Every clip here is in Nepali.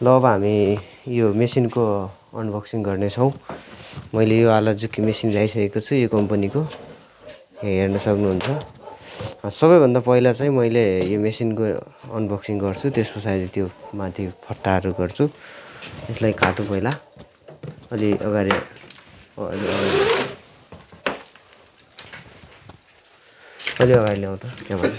ल अब हामी यो मेसिनको अनबक्सिङ गर्नेछौँ। मैले यो आलाजुकी मेसिन ल्याइसकेको छु यो कम्पनीको, हेर्न सक्नुहुन्छ। सबैभन्दा पहिला चाहिँ मैले यो मेसिनको अनबक्सिङ गर्छु, त्यस पछाडि त्यो माथि फट्टाहरू गर्छु। यसलाई काटौँ पहिला, अलि अगाडि ल्याउँ त क्यामेरा।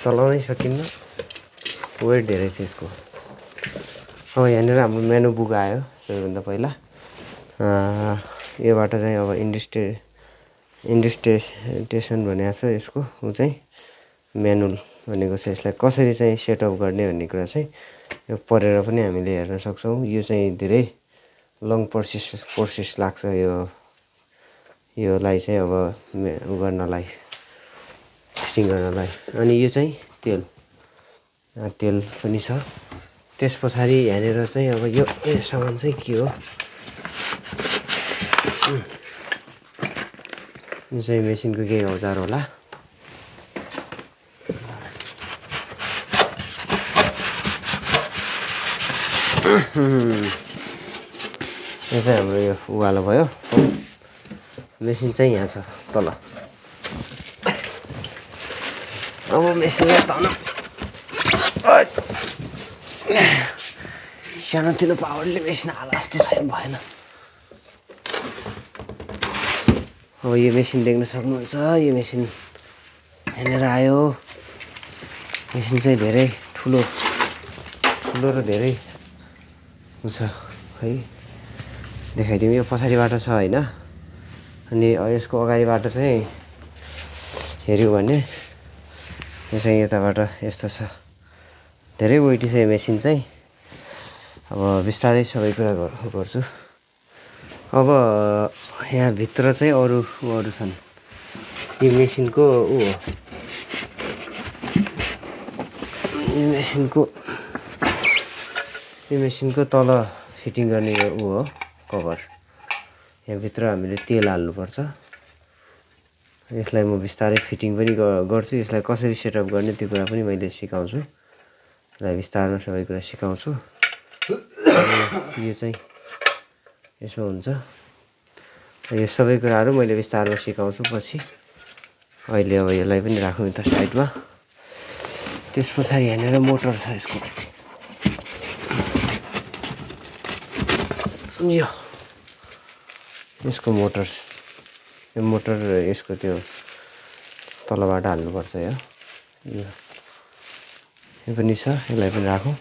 चलाउनै सकिन्न, वेट धेरै छ यसको। अब यहाँनिर हाम्रो मेनु बुक आयो सबैभन्दा पहिला। योबाट चाहिँ अब इन्डस्टेसन भनेको छ यसको, ऊ चाहिँ मेनुल भनेको छ। यसलाई कसरी चाहिँ सेटअप गर्ने भन्ने कुरा चाहिँ यो पढेर पनि हामीले हेर्न सक्छौँ। यो चाहिँ धेरै लङ प्रोसेस लाग्छ योलाई चाहिँ अब उ गर्नलाई, फिटिङ गर्नलाई। अनि यो चाहिँ तेल पनि छ। त्यस पछाडि यहाँनिर चाहिँ अब यो सामान चाहिँ के हो, यो चाहिँ मेसिनको केही औजार होला। यो चाहिँ हाम्रो यो उवालो भयो। मेसिन चाहिँ यहाँ छ तल। अब मेसिनलाई ताउनु, सानोतिनो पावरले मेसिन हाल जस्तो छैन, भएन। अब यो मेसिन देख्न सक्नुहुन्छ, यो मेसिन यहाँनिर आयो। मेसिन चाहिँ धेरै ठुलो र धेरै छ है, देखाइदिउँ। यो पछाडिबाट छ होइन, अनि यसको अगाडिबाट चाहिँ हेऱ्यो भने यो चाहिँ यताबाट यस्तो छ। धेरै वेटी छ यो मेसिन चाहिँ। अब बिस्तारै सबै कुरा गर्छु। अब यहाँभित्र चाहिँ अरू छन्। यो मेसिनको ऊ हो, यो मेसिनको तल फिटिङ गर्ने ऊ हो कभर। यहाँभित्र हामीले तेल हाल्नुपर्छ। यसलाई म बिस्तारै फिटिङ पनि गर्छु। यसलाई कसरी सेटअप गर्ने त्यो कुरा पनि मैले सिकाउँछु। यसलाई बिस्तारमा सबै कुरा सिकाउँछु। यो चाहिँ यसो हुन्छ। यो सबै कुराहरू मैले बिस्तारमा सिकाउँछु पछि। अहिले अब यसलाई पनि राखौँ यता साइडमा। त्यस पछाडि यहाँनिर मोटर छ यसको। यसको मोटर, यो मोटर यसको त्यो तलबाट हाल्नुपर्छ। यो पनि छ, यसलाई पनि राखौँ।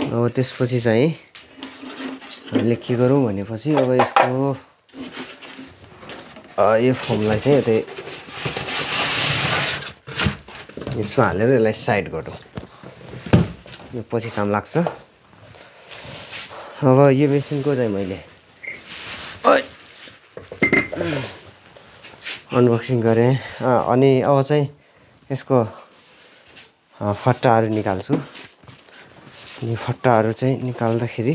अब त्यसपछि चाहिँ हामीले के गरौँ भनेपछि अब यसको यो फोमलाई चाहिँ यतै यसो हालेर यसलाई साइड गरौँ, यो पछि काम लाग्छ। अब यो मेसिनको चाहिँ मैले अनबक्सिङ गरेँ। अनि अब चाहिँ यसको फट्टाहरू निकाल्छु। अनि फट्टाहरू चाहिँ निकाल्दाखेरि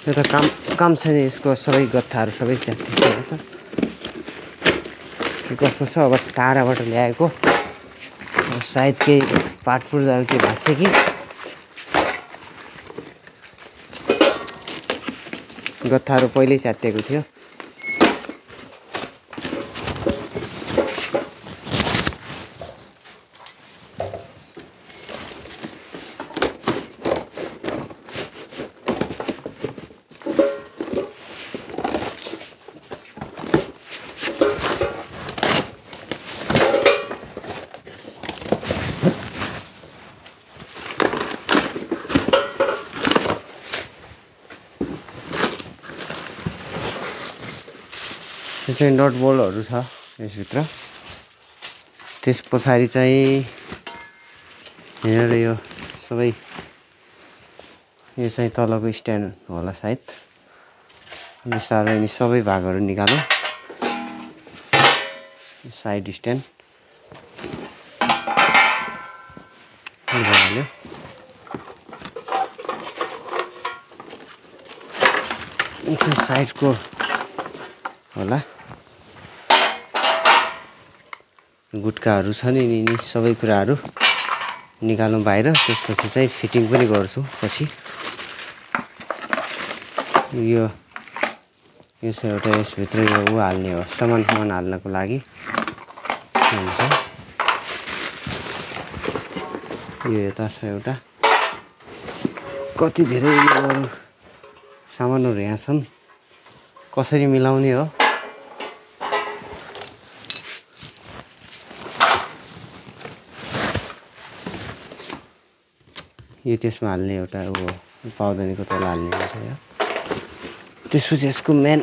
यो त काम छैन। यसको सबै गत्थाहरू सबै च्यातिसकेको छ। के कस्तो छ, अब टाढाबाट ल्याएको, सायद केही पाटपुर्जाहरू केही भएको छ कि गत्थाहरू पहिल्यै च्यातिएको थियो। यो चाहिँ नट बोल्टहरू छ यसभित्र। त्यस पछाडि चाहिँ यहाँनिर यो सबै, यो चाहिँ तलको स्ट्यान्ड होला सायद। बिस्तारै नि सबै भागहरू निकालौँ। साइड स्ट्यान्ड भइहाल्यो। साइडको होला गुट्काहरू छ नि सबै कुराहरू निकालौँ बाहिर। त्यसपछि चाहिँ फिटिङ पनि गर्छु पछि। यो चाहिँ एउटा यसभित्र यो हाल्ने हो, सामान हाल्नको लागि हुन्छ। यो यता छ एउटा, कति धेरै सामानहरू यहाँ छन्, कसरी मिलाउने हो। यो त्यसमा हाल्ने एउटा पाउदानीको तल हाल्ने हुन्छ यो। त्यसपछि यसको मेन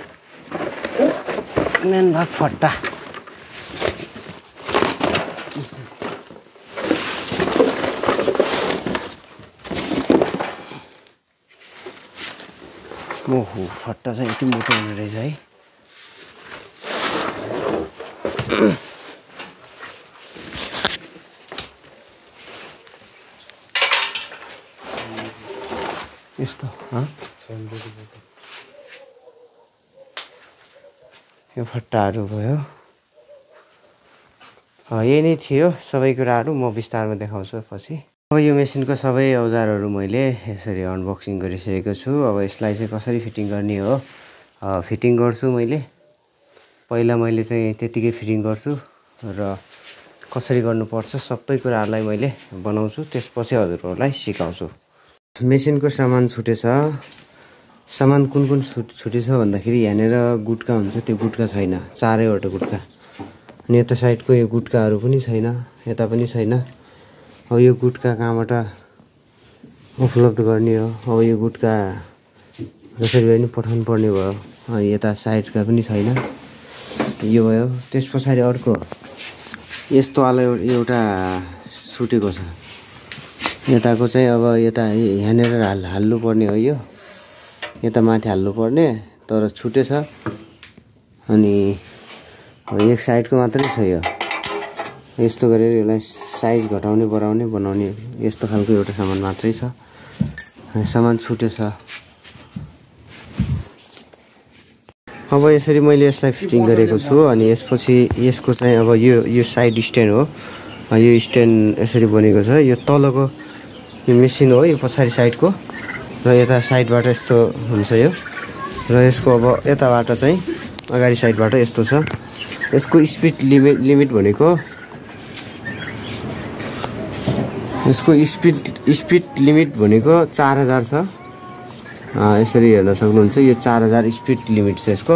भाग फट्टा। ओहो, फट्टा चाहिँ यति मोटो हुने रहेछ है। यस्तो यो फट्टाहरू भयो। यही नै थियो सबै कुराहरू, म विस्तारमा देखाउँछु पछि। अब यो मेसिनको सबै औजारहरू मैले यसरी अनबक्सिङ गरिसकेको छु। अब यसलाई चाहिँ कसरी फिटिङ गर्ने हो फिटिङ गर्छु मैले। पहिला मैले चाहिँ त्यतिकै फिटिङ गर्छु र कसरी गर्नुपर्छ सबै कुराहरूलाई मैले बनाउँछु, त्यसपछि हजुरहरूलाई सिकाउँछु। मेसिनको सामान छुटेछ। सामान कुन छुटेछ भन्दाखेरि यहाँनिर गुट्का हुन्छ, त्यो गुट्का छैन, चारैवटा गुट्का। अनि यता साइडको यो गुट्काहरू पनि छैन, यता पनि छैन। अब यो गुट्का कहाँबाट उपलब्ध गर्ने हो। अब यो गुट्का जसरी भए पनि पठाउनु पर्ने भयो। अनि यता साइडका पनि छैन, यो भयो। त्यस पछाडि अर्को यस्तो वाला एउटा छुटेको छ। यताको चाहिँ अब यता यहाँनिर हाल्नु पर्ने हो, यो यता माथि हाल्नु पर्ने, तर छुटेछ। अनि एक साइडको मात्रै छ यो। यस्तो गरेर यसलाई साइज घटाउने बढाउने बनाउने यस्तो खालको एउटा सामान मात्रै छ। सामान छुटेछ। अब यसरी मैले यसलाई फिटिङ गरेको छु। अनि यसपछि यसको चाहिँ अब यो साइड स्ट्यान्ड हो। यो स्ट्यान्ड यसरी बनेको छ। यो तलको यो मेसिन हो, यो पछाडि साइडको, र यता साइडबाट यस्तो हुन्छ यो। र यसको अब यताबाट चाहिँ अगाडि साइडबाट यस्तो छ। यसको स्पिड लिमिट भनेको, यसको स्पिड लिमिट भनेको 4000 छ। यसरी हेर्न सक्नुहुन्छ, यो 4000 स्पिड लिमिट छ यसको।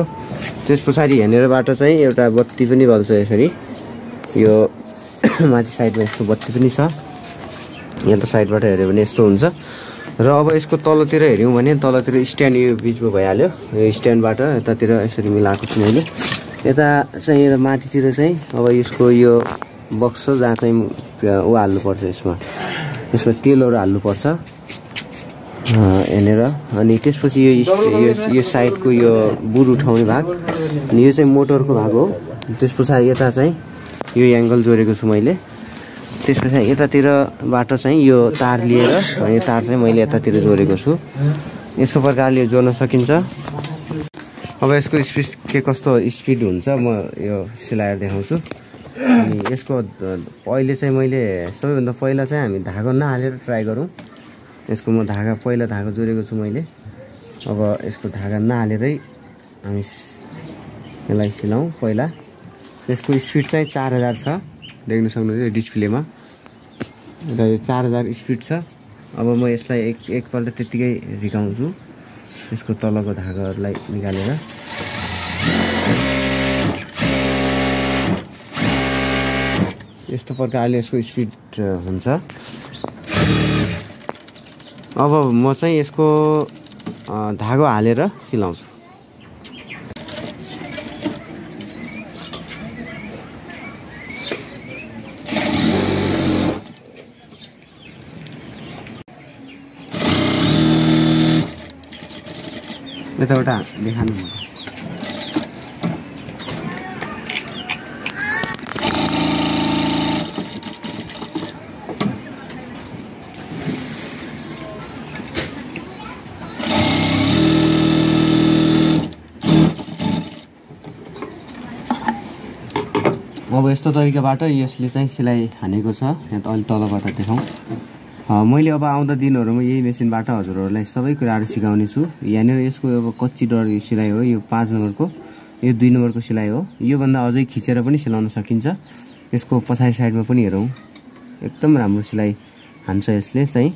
त्यस पछाडि यहाँनिरबाट चाहिँ एउटा बत्ती पनि बल्छ यसरी। यो माथि साइडमा यसको बत्ती पनि छ। यहाँ त साइडबाट हेऱ्यो भने यस्तो हुन्छ। र अब यसको तलतिर हेऱ्यौँ भने तलतिर स्ट्यान्ड यो बिचमा भइहाल्यो। यो स्ट्यान्डबाट यतातिर यसरी मिलाएको छु मैले। यता चाहिँ यो माथितिर चाहिँ अब यसको यो बक्स छ, जहाँ चाहिँ हाल्नुपर्छ। यसमा तेलहरू हाल्नुपर्छ यहाँनिर। अनि त्यसपछि यो साइडको यो बुर उठाउने भाग, अनि यो चाहिँ मोटरको भाग हो। त्यस पछाडि यता चाहिँ यो एङ्गल जोडेको छु मैले। त्यस पछाडि यतातिरबाट चाहिँ यो तार लिएर, यो तार चाहिँ मैले यतातिर जोडेको छु। यस्तो प्रकारले जोड्न सकिन्छ। अब यसको स्पिड के कस्तो स्पिड हुन्छ म यो सिलाएर देखाउँछु। अनि यसको अहिले चाहिँ मैले सबैभन्दा पहिला चाहिँ हामी धागो नहालेर ट्राई गरौँ। यसको म पहिला धागो जोडेको छु मैले। अब यसको धागा नहालेरै हामी यसलाई सिलाउँ पहिला। यसको स्पिड चाहिँ 4000 छ, देख्न सक्नुहुन्छ डिस्प्लेमा। र यो 4000 स्पिड छ। अब म यसलाई एकपल्ट त्यत्तिकै झिकाउँछु, यसको तलको धागाहरूलाई निकालेर। यस्तो प्रकारले यसको स्पिड हुन्छ। अब म चाहिँ यसको धागो हालेर सिलाउँछु। यताबाट देखाउनु अब यस्तो तरिकाबाट यसले चाहिँ सिलाइ हानेको छ। यहाँ त अलि तलबाट देखाउँ। मैले अब आउँदा दिनहरुमा यही मेसिनबाट हजुरहरुलाई सबै कुराहरु सिकाउने छु। यहाँनिर यसको अब कच्ची डर सिलाइ हो। यो 5 नम्बरको, यो 2 नम्बरको सिलाइ हो। यो भन्दा अझै खिचेर पनि सिलाउन सकिन्छ। यसको पछाडी साइडमा पनि हेरौँ, एकदम राम्रो सिलाइ हान्छ यसले चाहिँ।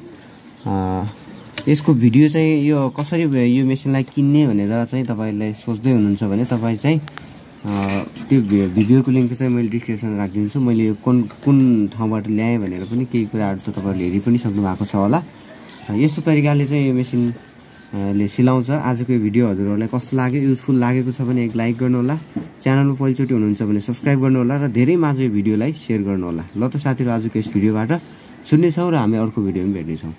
यसको भिडियो चाहिँ यो कसरी यो मेसिनलाई किन्ने भनेर चाहिँ तपाईहरुले सोच्दै हुनुहुन्छ भने तपाई चाहिँ त्यो भिडियोको लिंक चाहिँ मैले डिस्क्रिप्सनमा राखिदिन्छु। मैले यो कुन ठाउँबाट ल्याएँ भनेर पनि केही कुराहरु त तपाईहरुले हेरि पनि सक्नु भएको छ होला। यस्तो तरिकाले चाहिँ यो मेसिनले सिलाउँछ। आजको यो भिडियो हजुरहरुलाई कस्तो लाग्यो, युजफुल लागेको छ भने एक लाइक गर्नु होला। च्यानलमा पहिलोचोटी हुनुहुन्छ भने सब्स्क्राइब गर्नु होला र धेरै माझ यो भिडियोलाई शेयर गर्नु होला। ल त साथीहरु, आजको यस भिडियोबाट छुट्ने छौं र हामी अर्को भिडियोमा भेट्ने छौं।